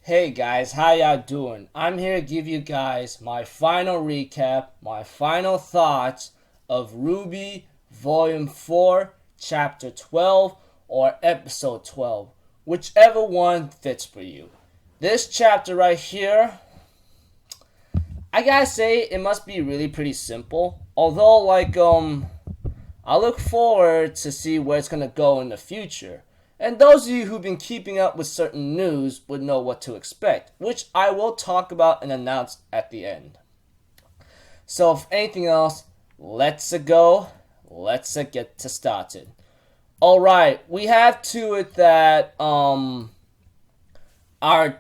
Hey guys, how y'all doing? I'm here to give you guys my final recap, my final thoughts of RWBY Volume 4, Chapter 12, or Episode 12, whichever one fits for you. This chapter right here, I gotta say, it must be really pretty simple. Although, I look forward to see where it's gonna go in the future. And those of you who've been keeping up with certain news would know what to expect, which I will talk about and announce at the end. So if anything else, let's go. Let's get to started. Alright, we have to it that our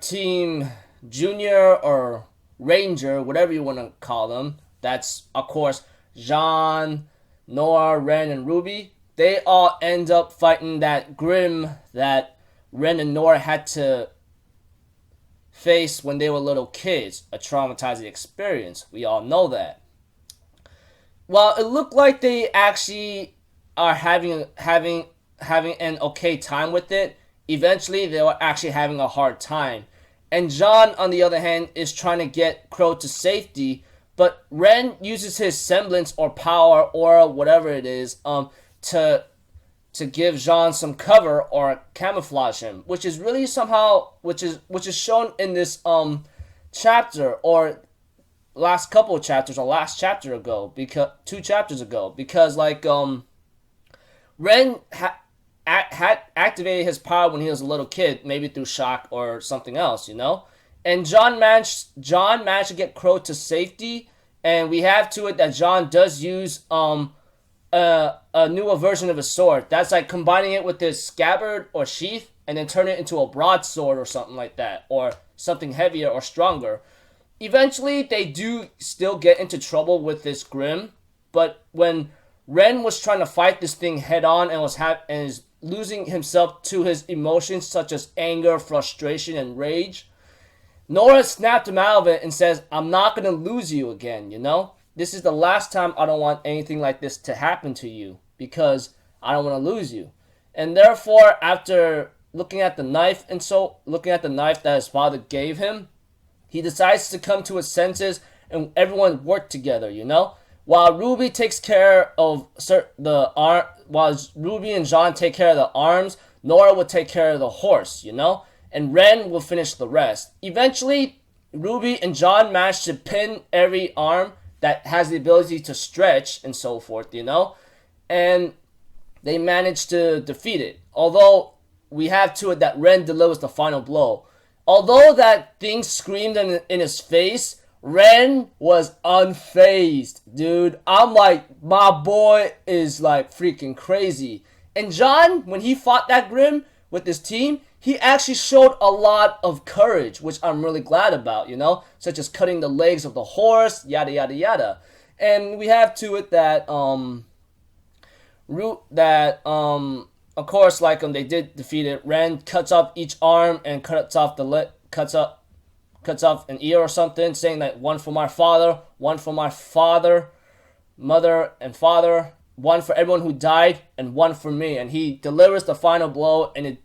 team Junior or Ranger, whatever you want to call them, that's of course Jean, Noah, Ren, and RWBY. They all end up fighting that Grim that Ren and Nora had to face when they were little kids. A traumatizing experience. We all know that. Well, it looked like they actually are having an okay time with it. Eventually, they were actually having a hard time. And John, on the other hand, is trying to get Crow to safety. But Ren uses his semblance or power or whatever it is, to give Jean some cover or camouflage him, which is really somehow which is shown in this chapter or last couple of chapters or last chapter ago, because 2 chapters ago, because Ren had activated his power when he was a little kid, maybe through shock or something else, and John managed to get Crow to safety, and we have to it that John does use a newer version of a sword. That's like combining it with this scabbard or sheath and then turn it into a broadsword or something like that, or something heavier or stronger. Eventually, they do still get into trouble with this Grim, but when Ren was trying to fight this thing head on and is losing himself to his emotions such as anger, frustration, and rage, Nora snapped him out of it and says, "I'm not gonna lose you again, This is the last time I don't want anything like this to happen to you, because I don't want to lose you." And therefore, after looking at the knife that his father gave him, he decides to come to his senses and everyone work together, While RWBY takes care of while RWBY and Jean take care of the arms, Nora will take care of the horse, And Ren will finish the rest. Eventually, RWBY and Jean manage to pin every arm that has the ability to stretch and so forth, and they manage to defeat it. Although we have to it that Ren delivers the final blow. Although that thing screamed in his face, Ren was unfazed, dude. I'm like, my boy is like freaking crazy. And John, when he fought that Grim with his team, he actually showed a lot of courage, which I'm really glad about, such as cutting the legs of the horse, yada yada yada. And we have to it that of course, they did defeat it. Ren cuts off each arm and cuts off an ear or something, saying that one for my father, mother and father, one for everyone who died, and one for me. And he delivers the final blow, and it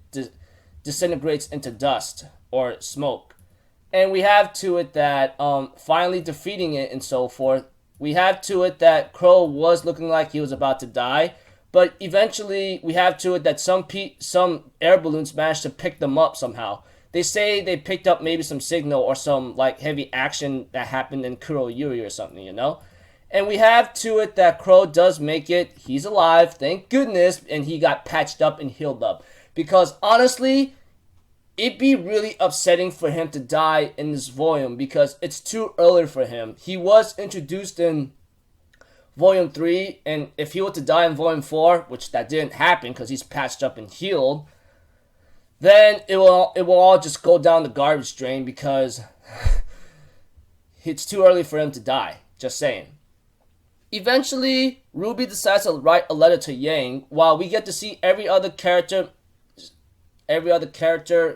disintegrates into dust or smoke. And we have to it that finally defeating it and so forth. We have to it that Crow was looking like he was about to die, but eventually we have to it that some air balloons managed to pick them up somehow. They say they picked up maybe some signal or some heavy action that happened in Kuroyuri or something, And we have to it that Crow does make it. He's alive, thank goodness, and he got patched up and healed up. Because honestly, it'd be really upsetting for him to die in this volume because it's too early for him. He was introduced in Volume 3, and if he were to die in Volume 4, which that didn't happen because he's patched up and healed, then it will all just go down the garbage drain because it's too early for him to die. Just saying. Eventually, RWBY decides to write a letter to Yang, while we get to see every other character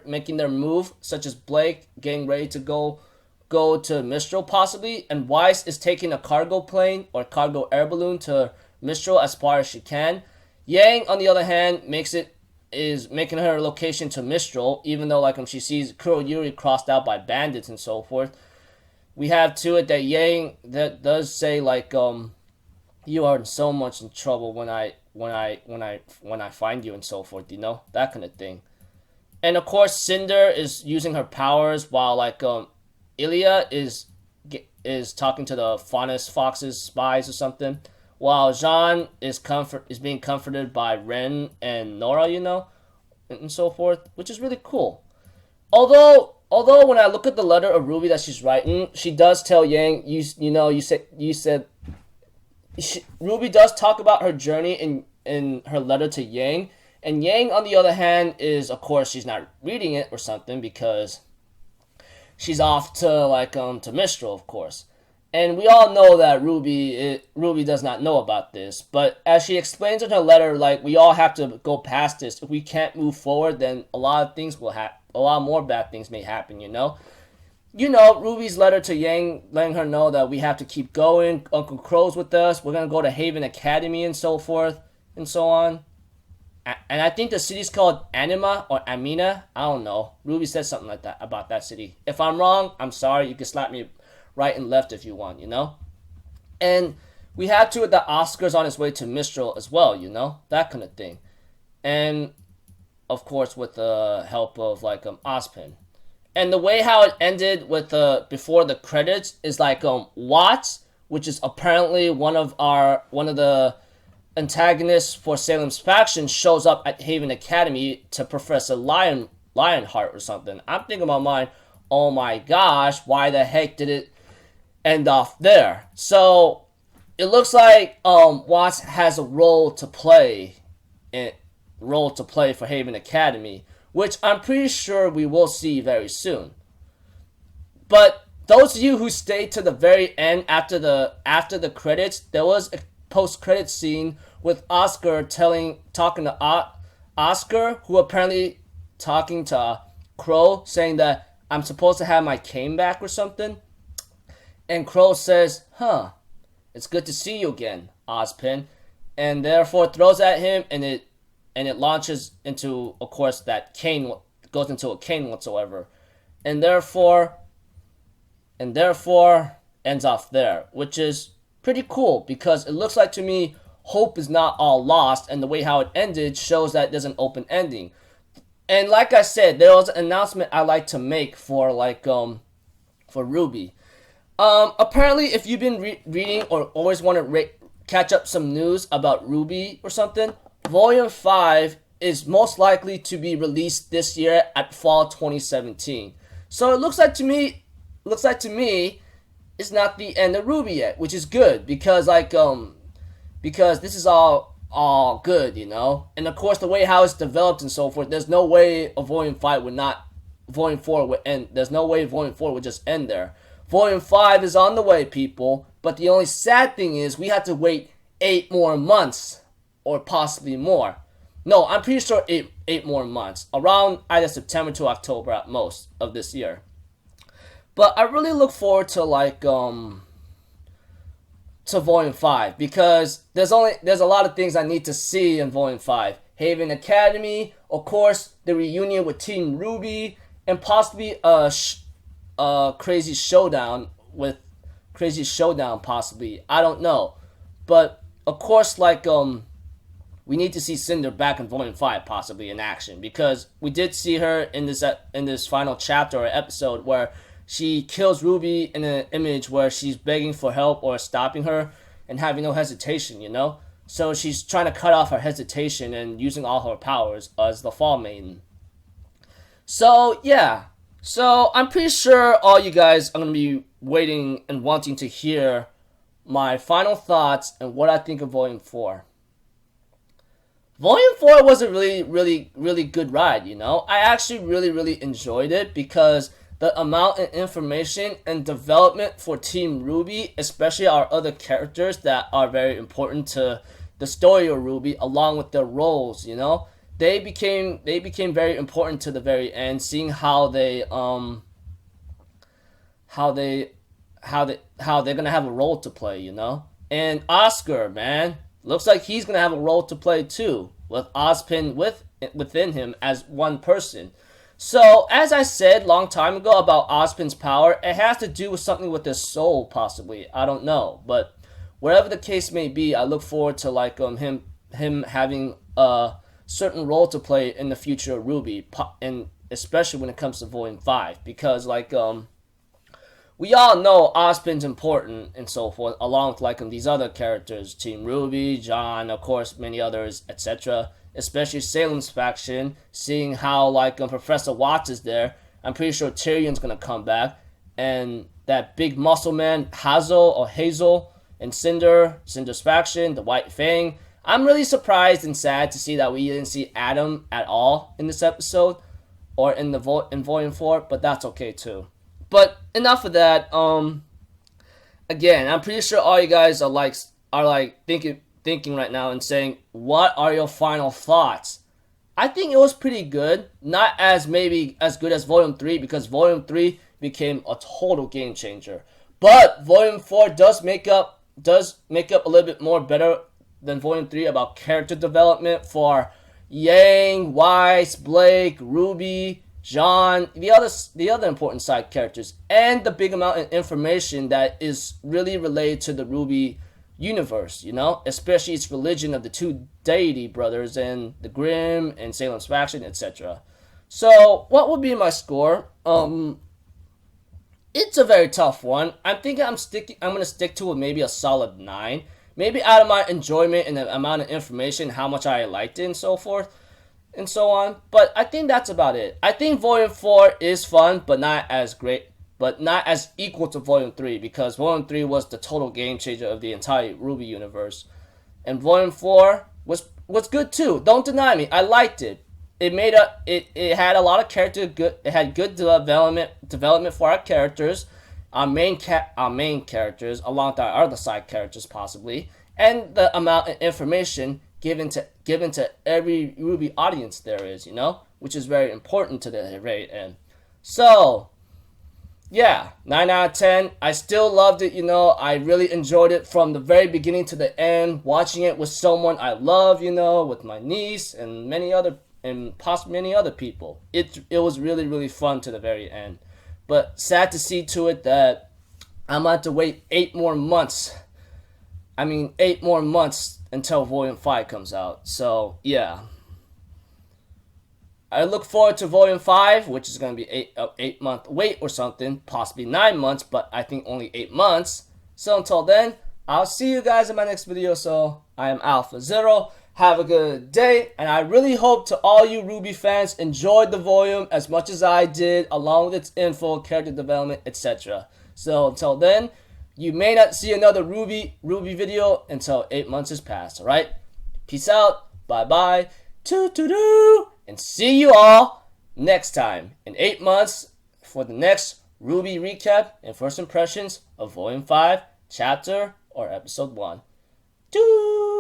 making their move, such as Blake getting ready to go to Mistral possibly, and Weiss is taking a cargo plane or cargo air balloon to Mistral as far as she can. Yang, on the other hand, makes it is making her location to Mistral, even though like when she sees Kuroyuri crossed out by bandits and so forth. We have to it that Yang that does say like you are so much in trouble when I find you and so forth, you know, that kind of thing. And of course, Cinder is using her powers while like Ilya is talking to the Faunus Fox's spies or something, while Jean is being comforted by Ren and Nora, you know, and so forth, which is really cool. Although when I look at the letter of Ruby that she's writing, she does tell Yang, you said Ruby does talk about her journey in her letter to Yang, and Yang on the other hand is, of course, she's not reading it or something because she's off to like to Mistral, of course. And we all know that Ruby does not know about this, but as she explains in her letter, like we all have to go past this. If we can't move forward, then a lot of things will happen. A lot more bad things may happen, you know. You know, Ruby's letter to Yang letting her know that we have to keep going. Uncle Crow's with us. We're gonna go to Haven Academy and so forth and so on. And I think the city's called Anima or Amina. I don't know. Ruby said something like that about that city. If I'm wrong, I'm sorry. You can slap me right and left if you want, you know. And we had to with the Oscar's on his way to Mistral as well, you know, that kind of thing. And of course, with the help of like Ozpin. And the way how it ended with before the credits is like Watts, which is apparently one of the antagonists for Salem's faction, shows up at Haven Academy to Professor Lionheart or something. I'm thinking about mine, oh my gosh, why the heck did it end off there? So it looks like Watts has a role to play for Haven Academy, which I'm pretty sure we will see very soon. But those of you who stayed to the very end after the credits, there was a post-credit scene with Oscar talking to Oscar, who apparently talking to Crow, saying that I'm supposed to have my cane back or something. And Crow says, "Huh, it's good to see you again, Ozpin," and therefore throws at him, and it launches into, of course, that cane goes into a cane whatsoever, and therefore ends off there, which is pretty cool because it looks like to me hope is not all lost, and the way how it ended shows that there's an open ending. And like I said, there was an announcement I like to make for for RWBY. Apparently, if you've been reading or always want to catch up some news about RWBY or something, Volume 5 is most likely to be released this year at fall 2017. So it looks like to me it's not the end of RWBY yet, which is good because because this is all good, you know. And of course, the way how it's developed and so forth, there's no way a Volume 4 would end. There's no way Volume 4 would just end there. Volume 5 is on the way, people. But the only sad thing is we have to wait 8 more months. Or possibly more. No, I'm pretty sure eight more months. Around either September to October at most of this year. But I really look forward to to Volume 5 because there's a lot of things I need to see in Volume 5. Haven Academy, of course, the reunion with Team RWBY, and possibly a crazy showdown possibly. I don't know. But of course we need to see Cinder back in Volume 5 possibly in action because we did see her in this final chapter or episode where she kills RWBY in an image where she's begging for help or stopping her and having no hesitation, you know? So she's trying to cut off her hesitation and using all her powers as the Fall Maiden. So, yeah. So, I'm pretty sure all you guys are going to be waiting and wanting to hear my final thoughts and what I think of Volume 4. Volume 4 was a really good ride, you know? I actually really enjoyed it because the amount of information and development for Team RWBY, especially our other characters that are very important to the story of RWBY, along with their roles, you know? They became very important to the very end, seeing how they're gonna have a role to play, you know? And Oscar, man, looks like he's gonna have a role to play too, with Ozpin within him as one person. So, as I said long time ago about Ozpin's power, it has to do with something with his soul, possibly. I don't know, but whatever the case may be, I look forward to like him having a certain role to play in the future of RWBY, and especially when it comes to Volume 5, because like we all know Ozpin's important and so forth, along with like these other characters, Team RWBY, John, of course, many others, etc. Especially Salem's faction, seeing how like Professor Watts is there. I'm pretty sure Tyrion's gonna come back, and that big muscle man Hazel and Cinder's faction, the White Fang. I'm really surprised and sad to see that we didn't see Adam at all in this episode or in in Volume 4, but that's okay too. But enough of that. Again, I'm pretty sure all you guys are thinking right now and saying, what are your final thoughts? I think it was pretty good. Not as maybe as good as Volume 3, because Volume 3 became a total game changer. But Volume 4 does make up a little bit more better than Volume 3 about character development for Yang, Weiss, Blake, Ruby, John, the other important side characters, and the big amount of information that is really related to the RWBY universe, you know, especially its religion of the two deity brothers and the Grimm and Salem's faction, etc. So, what would be my score? It's a very tough one. I'm thinking I'm gonna stick to maybe a solid 9. Maybe out of my enjoyment and the amount of information, how much I liked it and so forth and so on. But I think that's about it. I think Volume 4 is fun, but not as great, but not as equal to Volume 3, because Volume 3 was the total game changer of the entire RWBY universe. And Volume 4 was good too. Don't deny me. I liked it. It had a lot of it had good development for our characters. Our main characters, along with our other side characters possibly, and the amount of information given to every RWBY audience there is, you know, which is very important to the very end. So, yeah, 9 out of 10. I still loved it, you know. I really enjoyed it from the very beginning to the end, watching it with someone I love, you know, with my niece and possibly many other people. It was really, really fun to the very end. But sad to see to it that I'm going to have to wait 8 more months. 8 more months until Volume 5 comes out. So, yeah. I look forward to Volume 5, which is going to be 8-month wait or something. Possibly 9 months, but I think only 8 months. So, until then, I'll see you guys in my next video. So, I am Alpha Zero. Have a good day, and I really hope to all you RWBY fans enjoyed the volume as much as I did, along with its info, character development, etc. So until then, you may not see another RWBY video until 8 months has passed, alright? Peace out, bye-bye, toot-toot-doo, and see you all next time in 8 months for the next RWBY recap and first impressions of Volume 5, Chapter or Episode 1. Doo!